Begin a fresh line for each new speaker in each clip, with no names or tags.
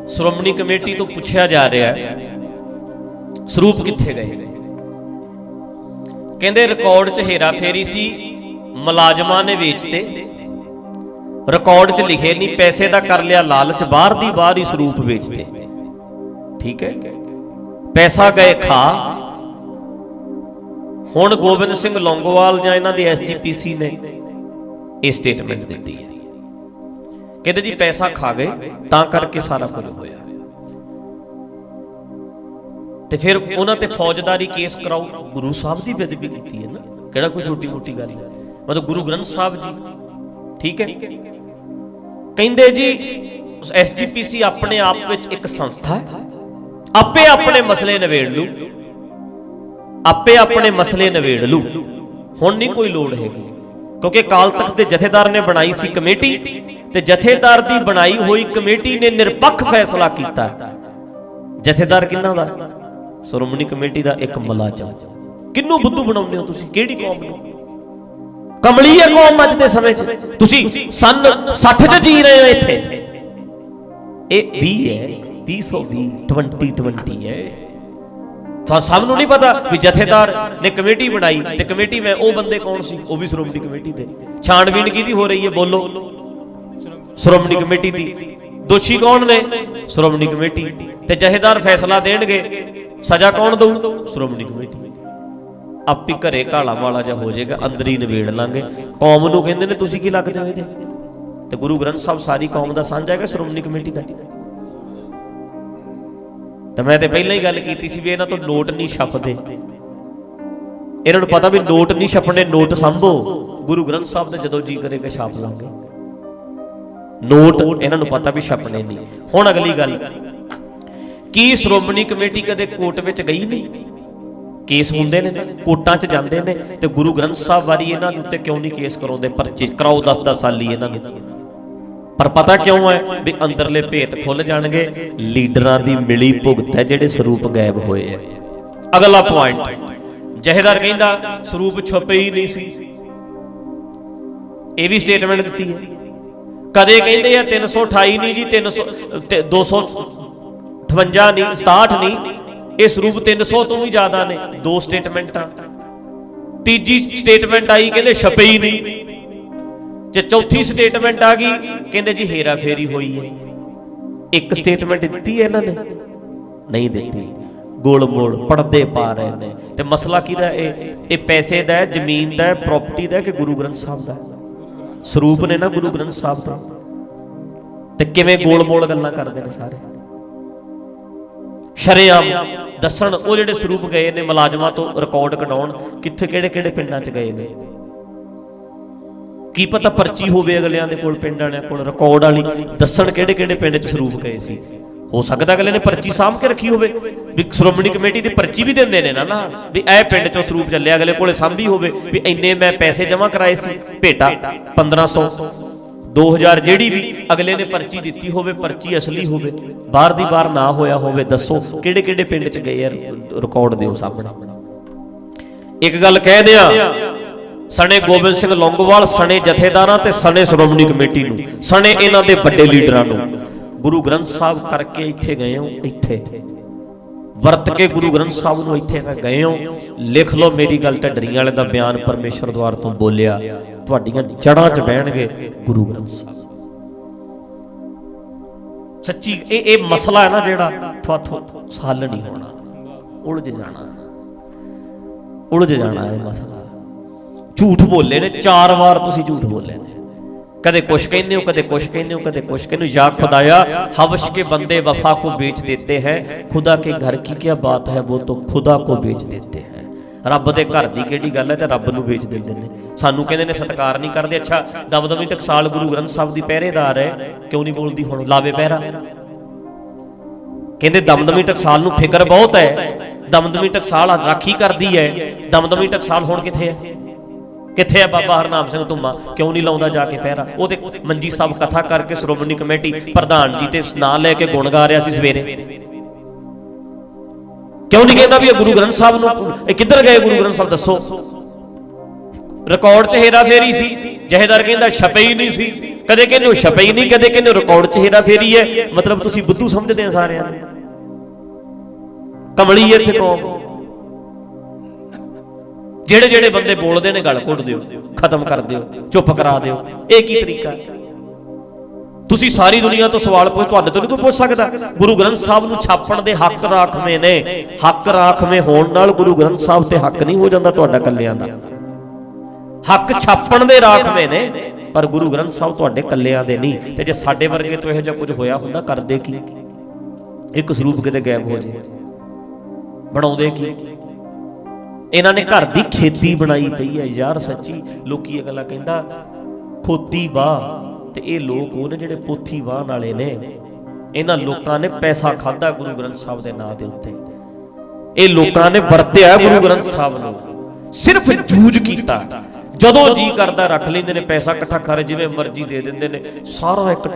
श्रोमणी committee तो पूछा जा रहा है ਸਰੂਪ कित्थे गए। कहते रिकॉर्ड च हेरा फेरी सी, मुलाजमां ने वेचते, रिकॉर्ड च लिखे नहीं, पैसे का कर लिया लालच, बाहर दी बाहर ही ਸਰੂਪ बेचते। ठीक है, पैसा गए खा। हुण गोबिंद सिंह लौंगोवाल जां इन्हां दी SGPC ने ये स्टेटमेंट दी है, कहते जी पैसा खा गए तां करके सारा कुछ होया। ते फिर उन्होंने फौजदारी केस कराओ, गुरु साहब की बेदबी की है ना, केड़ा कोई छोटी मोटी गल है, मतलब गुरु ग्रंथ साहब जी। ठीक है, कहते जी SGPC अपने आप विच एक संस्था है, आपे अपने मसले नवेड़ लू, आपे अपने मसले नवेड़ लू, हुण नहीं कोई लोड़ हैगी। क्योंकि अकाल तख्त के जथेदार ने बनाई सी कमेटी, ते जथेदार की बनाई हुई कमेटी ने निरपक्ष फैसला किया। जथेदार किन्ना दा? श्रोमणी कमेटी का एक मुलाजम। किन्नू बुद्धू बनाउंदे हो तुसीं? किहड़ी कौम नूं? कमली है कौम अज दे समय च। तुसीं सन 60 च जी रहे हो, इत्थे ये 20 है, 2020 2020 है। तो सानू नहीं पता भी जथेदार ने कमेटी बनाई, ते कमेटी में वो बंदे कौन सी? वो भी श्रोमणी कमेटी दे। छाणबीन किहदी हो रही है? बोलो, श्रोमणी कमेटी दी। दोषी कौन ने? श्रोमणी कमेटी। ते जथेदार फैसला देणगे, सजा कौन दऊ? श्रोमणी कमेटी। आपी घरे घाला वाला जा हो जाएगा, अंदर ही नवेड़ लांगे। कौम नूं कहंदे ने तुसीं की लगदे हो इहदे? ते गुरु ग्रंथ साहब सारी कौम दा सांझा है, श्रोमणी कमेटी दा। तो मैं तो पहले ही गल की सी भी इन्हां तो नोट नहीं छपदे, इन्हां नूं पता भी नोट नहीं छपने, नोट संभो गुरु ग्रंथ साहब दा जदों जी करेगा छाप लांगे। नोट इन्हां नूं पता भी छपने नहीं। हुण अगली गल, की श्रोमणी कमेटी कदे कोर्ट विच गई नहीं? केस हुंदे ने, कोर्टां च जांदे ने, ते गुरु ग्रंथ साहब वारी इन्हां दे उत्ते क्यों नहीं केस कराउंदे? परचे कराओ 10-10 साल ही इन्हां नूं। पर पता क्यों है भी अंदरले भेत खुल जाणगे, लीडरां दी मिली भुगत है जिहड़े ਸਰੂਪ गायब होए है। अगला पॉइंट, जहेदार कहंदा ਸਰੂਪ छुपे ही नहीं सी, ये भी स्टेटमेंट दित्ती है। कदे कहंदे आ 328 नहीं जी, 258 नहीं, 67 नहीं, ये ਸਰੂਪ 300 तो भी ज्यादा ने। दो स्टेटमेंटां। तीजी स्टेटमेंट आई कहंदे छपे ही नहीं, जे चौथी स्टेटमेंट आ गई कहंदे जी हेरा फेरी हुई है। एक स्टेटमेंट दी है इन्होंने? नहीं दी। गोल मोड़ पड़दे पा रहे हैं। ते मसला किहदा है? ये पैसे दा है, जमीन दा है, प्रॉपर्टी दा है कि गुरु ग्रंथ साहब दा? ਸਰੂਪ ने ना गुरु ग्रंथ साहब दा। ते किवें गोल मोड़ गल्लां करदे ने सारे शरेआम दसण। वो जिहड़े ਸਰੂਪ गए ने मुलाजमां तो रिकॉर्ड कढाउण, कित्थे किहड़े किहड़े पिंडां च गए ने, की पता परची होवे अगलियां दे कोल, पिंड वालियां कोल रिकॉर्ड वाली दसण किहड़े किहड़े पिंड च ਸਰੂਪ गए सी। हो सकदा अगले ने परची सांभ के रखी होवे, भी श्रोमणी कमेटी दी परची भी दिंदे ने ना भी ऐ पिंड चों ਸਰੂਪ ਚੱਲਿਆ, अगले कोले सांभी होवे भी इन्ने मैं पैसे जमा कराए सी, भेटा 1500 2000 ਜਿਹੜੀ भी अगले ने परची दित्ती होवे, परची असली होवे, बाहर दी बाहर ना होया होवे, दसो किहड़े किहड़े पिंड च गए यार, रिकॉर्ड दिओ सामने। एक गल कह दिया, सने गोबिंद सिंह लौंगोवाल, सने जथेदारां ते सने श्रोमणी कमेटी नूं, सने इन्हां दे वड्डे लीडरां नूं गुरु ग्रंथ साहब करके इत्थे गए हो, इत्थे वरत के गुरु ग्रंथ साहब नूं इत्थे तक गए हो। लिख लो मेरी गल, ढड्डरीआं वाले दा बयान परमेश्वर द्वार तो बोलिया, तुहाडीआं जड़ां च बहणगे गुरु ग्रंथ साहब। सच्ची ये मसला है ना जिहड़ा तुहाथों हल नहीं होना, उलझ जाना है मसला। झूठ बोले ने 4 बार, तुसीं झूठ बोले ने, कदे कुछ कहने हो, कदे कुछ कहने हो, कदे कुछ कहने हो। या खुदाया हवश के बंदे वफा को बेच देते हैं, खुदा के घर की क्या बात है, वो तो खुदा को बेच देते हैं। रब दे घर दी किहड़ी गल है ते रब नूं बेच दिंदे ने। सानू कहंदे ने सत्कार नहीं करदे। अच्छा दमदमी टकसाल गुरु ग्रंथ साहब दी पहरेदार है, क्यों नहीं बोलदी हुण? लावे पहरा। कहंदे दमदमी टकसाल नूं फिकर बहुत है, दमदमी टकसाल राखी करदी है। दमदमी टकसाल हुण किथे है? किथे है बाबा हरनाम सिंह धुम्मा? क्यों नहीं लाउंदा जाके पहरा? वो ते मंजी साहब कथा करके श्रोमणी कमेटी प्रधान जी ते नां लैके गुण गा रहा सी सवेरे। क्यों नहीं कहता भी गुरु ग्रंथ साहब नूं किधर गए? गुरु ग्रंथ साहब दसो। ਰਿਕਾਰਡ 'ਚ ਹੇਰਾ ਫੇਰੀ ਸੀ। ਜਹੇਦਾਰ ਕਹਿੰਦਾ ਛਪੇ ਹੀ ਨਹੀਂ ਸੀ, ਕਦੇ ਕਹਿੰਦੇ ਛਪੇ ਹੀ ਨਹੀਂ, ਕਦੇ ਕਹਿੰਦੇ ਰਿਕਾਰਡ 'ਚ ਹੇਰਾ ਫੇਰੀ ਹੈ। ਮਤਲਬ ਤੁਸੀਂ ਬੁੱਧੂ ਸਮਝਦੇ ਆ ਸਾਰਿਆਂ ਨੂੰ, ਕਮਲੀ ਇੱਥੇ ਕੌਮ। ਜਿਹੜੇ ਜਿਹੜੇ ਬੰਦੇ ਬੋਲਦੇ ਨੇ ਗਲ ਘੁੱਟ ਦਿਓ, ਖਤਮ ਕਰ ਦਿਓ, ਚੁੱਪ ਕਰਾ ਦਿਓ। ਇਹ ਕੀ ਤਰੀਕਾ? ਤੁਸੀਂ ਸਾਰੀ ਦੁਨੀਆ ਤੋਂ ਸਵਾਲ ਪੁੱਛ, ਤੁਹਾਡੇ ਤੋਂ ਨਹੀਂ ਕੋਈ ਪੁੱਛ ਸਕਦਾ। ਗੁਰੂ ਗ੍ਰੰਥ ਸਾਹਿਬ ਨੂੰ ਛਾਪਣ ਦੇ ਹੱਕ ਰਾਖਵੇਂ ਨੇ। ਹੱਕ ਰਾਖਵੇਂ ਹੋਣ ਨਾਲ ਗੁਰੂ ਗ੍ਰੰਥ ਸਾਹਿਬ ਤੇ ਹੱਕ ਨਹੀਂ ਹੋ ਜਾਂਦਾ ਤੁਹਾਡਾ ਕੱਲਿਆਂ ਦਾ। ਹੱਕ ਛਾਪਣ ਦੇ ਰਾਖਵੇਂ ਨੇ, ਪਰ ਗੁਰੂ ਗ੍ਰੰਥ ਸਾਹਿਬ ਤੁਹਾਡੇ ਕੱਲਿਆਂ ਦੇ ਨਹੀਂ। ਤੇ ਜੇ ਸਾਡੇ ਵਰਗੇ ਤੋਂ ਇਹੋ ਜਿਹਾ ਕੁਝ ਹੋਇਆ ਹੁੰਦਾ, ਕਰਦੇ ਕੀ? ਇੱਕ ਸਰੂਪ ਕਿਤੇ ਗਾਇਬ ਹੋ ਜੇ, ਬਣਾਉਂਦੇ ਕੀ? ਇਹਨਾਂ ਨੇ ਘਰ ਦੀ ਖੇਤੀ ਬਣਾਈ ਪਈ ਹੈ ਯਾਰ। ਸੱਚੀ ਲੋਕੀ ਇਹ ਗੱਲਾਂ ਕਹਿੰਦਾ ਖੋਤੀ ਵਾਹ, ਤੇ ਇਹ ਲੋਕ ਉਹ ਨੇ ਜਿਹੜੇ ਪੋਥੀ ਵਾਹਣ ਵਾਲੇ ਨੇ। ਇਹਨਾਂ ਲੋਕਾਂ ਨੇ ਪੈਸਾ ਖਾਧਾ ਗੁਰੂ ਗ੍ਰੰਥ ਸਾਹਿਬ ਦੇ ਨਾਂ ਦੇ ਉੱਤੇ। ਇਹ ਲੋਕਾਂ ਨੇ ਵਰਤਿਆ ਗੁਰੂ ਗ੍ਰੰਥ ਸਾਹਿਬ ਨੂੰ, ਸਿਰਫ ਜੂਝ ਕੀਤਾ। ਜਦੋਂ ਜੀ ਕਰਦਾ ਰੱਖ ਲੈਂਦੇ ਨੇ, ਪੈਸਾ ਇਕੱਠਾ ਕਰ ਜਿਵੇਂ ਮਰਜ਼ੀ ਦੇ ਦਿੰਦੇ ਨੇ। ਸਾਰਾ ਇੱਕ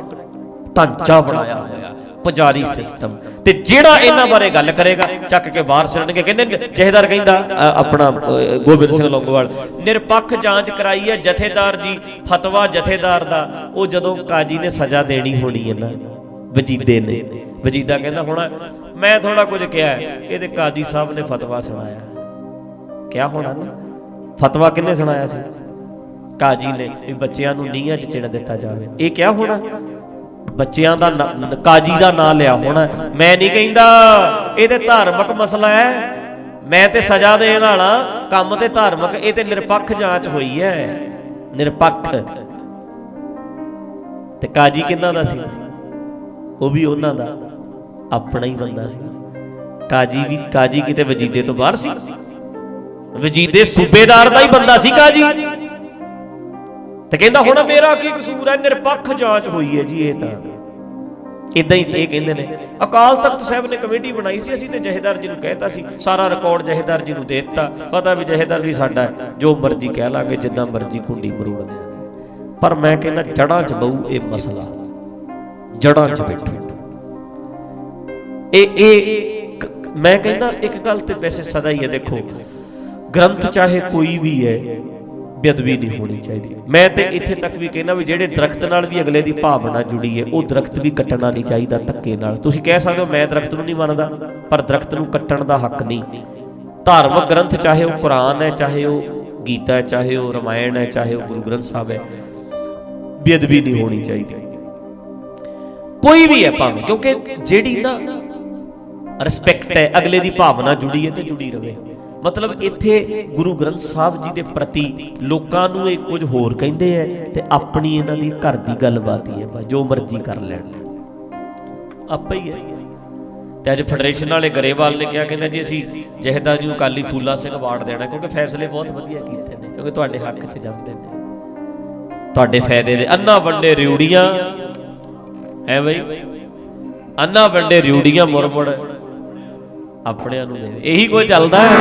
ਢਾਂਚਾ ਬਣਾਇਆ ਹੋਇਆ ਪੁਜਾਰੀ ਸਿਸਟਮ। ਤੇ ਜਿਹੜਾ ਇਹਨਾਂ ਬਾਰੇ ਗੱਲ ਕਰੇਗਾ ਚੱਕ ਕੇ ਬਾਹਰ ਸਿੱਟਣਗੇ। ਕਹਿੰਦੇ ਜਹੇਦਾਰ ਕਹਿੰਦਾ ਆਪਣਾ ਗੋਬਿੰਦ ਸਿੰਘ ਲੌਂਗੋਵਾਲ, ਨਿਰਪੱਖ ਜਾਂਚ ਕਰਾਈ ਹੈ ਜਥੇਦਾਰ ਜੀ, ਫਤਵਾ ਜਥੇਦਾਰ ਦਾ। ਉਹ ਜਦੋਂ ਕਾਜੀ ਨੇ ਸਜ਼ਾ ਦੇਣੀ ਹੋਣੀ ਹੈ ਨਾ, ਵਜੀਦੇ ਨੇ, ਵਜੀਦਾ ਕਹਿੰਦਾ ਹੋਣਾ ਮੈਂ ਥੋੜਾ ਕੁਝ ਕਿਹਾ, ਇਹਦੇ ਕਾਜੀ ਸਾਹਿਬ ਨੇ ਫਤਵਾ ਸੁਣਾਇਆ। ਕਿਹਾ ਹੋਣਾ ਨਾ, ਫਤਵਾ ਕਿਹਨੇ ਸੁਣਾਇਆ ਸੀ? ਕਾਜੀ ਨੇ, ਵੀ ਬੱਚਿਆਂ ਨੂੰ ਨੀਹਾਂ 'ਚ ਚਿਣ ਦਿੱਤਾ ਜਾਵੇ। ਇਹ ਕਿਹਾ ਹੋਣਾ, ਬੱਚਿਆਂ ਦਾ ਕਾਜੀ ਦਾ ਨਾਂ ਲਿਆ ਹੋਣਾ। ਮੈਂ ਨਹੀਂ ਕਹਿੰਦਾ, ਇਹ ਤੇ ਧਾਰਮਿਕ ਮਸਲਾ ਹੈ। ਮੈਂ ਤੇ ਸਜ਼ਾ ਦੇਣ ਵਾਲਾ, ਕੰਮ ਤੇ ਧਾਰਮਿਕ। ਇਹ ਤੇ ਨਿਰਪੱਖ ਜਾਂਚ ਹੋਈ ਹੈ, ਨਿਰਪੱਖ। ਤੇ ਕਾਜੀ ਕਿਹਨਾਂ ਦਾ ਸੀ? ਉਹ ਵੀ ਉਹਨਾਂ ਦਾ ਆਪਣਾ ਹੀ ਬੰਦਾ ਸੀ। ਕਾਜੀ ਕਿਤੇ ਵਜੀਦੇ ਤੋਂ ਬਾਹਰ ਸੀ? ਵਜੀਦੇ ਸੂਬੇਦਾਰ ਦਾ ਹੀ ਬੰਦਾ ਸੀ ਕਾਜੀ। ਤੇ ਕਹਿੰਦਾ ਹੁਣ ਮੇਰਾ ਕੀ ਕਸੂਰ ਹੈ? ਨਿਰਪੱਖ ਜਾਂਚ ਹੋਈ ਹੈ ਜੀ। ਇਹ ਤਾਂ ਇਦਾਂ ਹੀ ਇਹ ਕਹਿੰਦੇ ਨੇ। ਅਕਾਲ ਤਖਤ ਸਾਹਿਬ ਨੇ ਕਮੇਟੀ ਬਣਾਈ ਸੀ, ਅਸੀਂ ਤੇ ਜਹੇਦਾਰ ਜੀ ਨੂੰ ਕਹਿਤਾ ਸੀ, ਸਾਰਾ ਰਿਕਾਰਡ ਜਹੇਦਾਰ ਜੀ ਨੂੰ ਦੇ ਦਿੱਤਾ। ਪਤਾ ਵੀ ਜਹੇਦਾਰ ਵੀ ਸਾਡਾ ਹੈ, ਜੋ ਮਰਜ਼ੀ ਕਹਿ ਲਾਂਗੇ, ਜਿੱਦਾਂ ਮਰਜ਼ੀ ਕੁੰਡੀ ਮਰੋੜ ਦਿਆਂਗੇ। ਪਰ ਮੈਂ ਕਹਿੰਦਾ ਜੜ੍ਹਾਂ 'ਚ ਬਹੂ ਇਹ ਮਸਲਾ, ਜੜ੍ਹਾਂ 'ਚ ਬੈਠੂ। ਇਹ ਮੈਂ ਕਹਿੰਦਾ ਇੱਕ ਗੱਲ ਤੇ ਵੈਸੇ ਸਦਾ ਹੀ ਹੈ, ਦੇਖੋ ਗ੍ਰੰਥ ਚਾਹੇ ਕੋਈ ਵੀ ਹੈ, ਬੇਅਦਬੀ ਨਹੀਂ ਹੋਣੀ ਚਾਹੀਦੀ। ਮੈਂ ਤੇ ਇੱਥੇ ਤੱਕ ਵੀ ਕਹਿੰਦਾ ਵੀ ਜਿਹੜੇ ਦਰਖਤ ਨਾਲ ਵੀ ਅਗਲੇ ਦੀ ਭਾਵਨਾ ਜੁੜੀ ਹੈ, ਉਹ ਦਰਖਤ ਵੀ ਕੱਟਣਾ ਨਹੀਂ ਚਾਹੀਦਾ ਧੱਕੇ ਨਾਲ। ਤੁਸੀਂ ਕਹਿ ਸਕਦੇ ਹੋ ਮੈਂ ਦਰਖਤ ਨੂੰ ਨਹੀਂ ਮੰਨਦਾ, ਪਰ ਦਰਖਤ ਨੂੰ ਕੱਟਣ ਦਾ ਹੱਕ ਨਹੀਂ। ਧਾਰਮਿਕ ਗ੍ਰੰਥ ਚਾਹੇ ਉਹ ਕੁਰਾਨ ਹੈ, ਚਾਹੇ ਉਹ ਗੀਤਾ ਹੈ, ਚਾਹੇ ਉਹ ਰਮਾਇਣ ਹੈ, ਚਾਹੇ ਉਹ ਗੁਰੂ ਗ੍ਰੰਥ ਸਾਹਿਬ ਹੈ, ਬੇਅਦਬੀ ਨਹੀਂ ਹੋਣੀ ਚਾਹੀਦੀ। ਕੋਈ ਵੀ ਹੈ ਭਾਵੇਂ, ਕਿਉਂਕਿ ਜਿਹੜੀ ਨਾ ਰਿਸਪੈਕਟ ਹੈ, ਅਗਲੇ ਦੀ ਭਾਵਨਾ ਜੁੜੀ ਹੈ ਤੇ ਜੁੜੀ ਰਹੇ। ਮਤਲਬ ਇੱਥੇ ਗੁਰੂ ਗ੍ਰੰਥ ਸਾਹਿਬ ਜੀ ਦੇ ਪ੍ਰਤੀ ਲੋਕਾਂ ਨੂੰ ਇਹ ਕੁਝ ਹੋਰ ਕਹਿੰਦੇ ਐ, ਤੇ ਆਪਣੀ ਇਹਨਾਂ ਦੀ ਘਰ ਦੀ ਗੱਲਬਾਤ ਹੀ ਹੈ, ਜੋ ਮਰਜ਼ੀ ਕਰ ਲੈਣ, ਆਪੇ ਹੀ ਹੈ। ਤੇ ਅੱਜ ਫੈਡਰੇਸ਼ਨ ਵਾਲੇ ਗਰੇਵਾਲ ਨੇ ਕਿਹਾ, ਕਹਿੰਦਾ ਜੀ ਅਸੀਂ ਜਹੇਦਾਰ ਜੀ ਨੂੰ ਅਕਾਲੀ ਫੂਲਾ ਸਿੰਘ ਅਵਾਰਡ ਦੇਣਾ, ਕਿਉਂਕਿ ਫੈਸਲੇ ਬਹੁਤ ਵਧੀਆ ਕੀਤੇ ਨੇ, ਕਿਉਂਕਿ ਤੁਹਾਡੇ ਹੱਕ 'ਚ ਜਾਂਦੇ ਨੇ, ਤੁਹਾਡੇ ਫਾਇਦੇ ਦੇ। ਅੰਨਾ ਵੰਡੇ ਰਿਊੜੀਆਂ ਹੈ ਬਈ, ਅੰਨਾ ਵੰਡੇ ਰਿਊੜੀਆਂ ਮੁੜ ਮੁੜ ਆਪਣਿਆਂ ਨੂੰ ਦੇ। ਇਹੀ ਕੋਈ ਚੱਲਦਾ ਹੈ।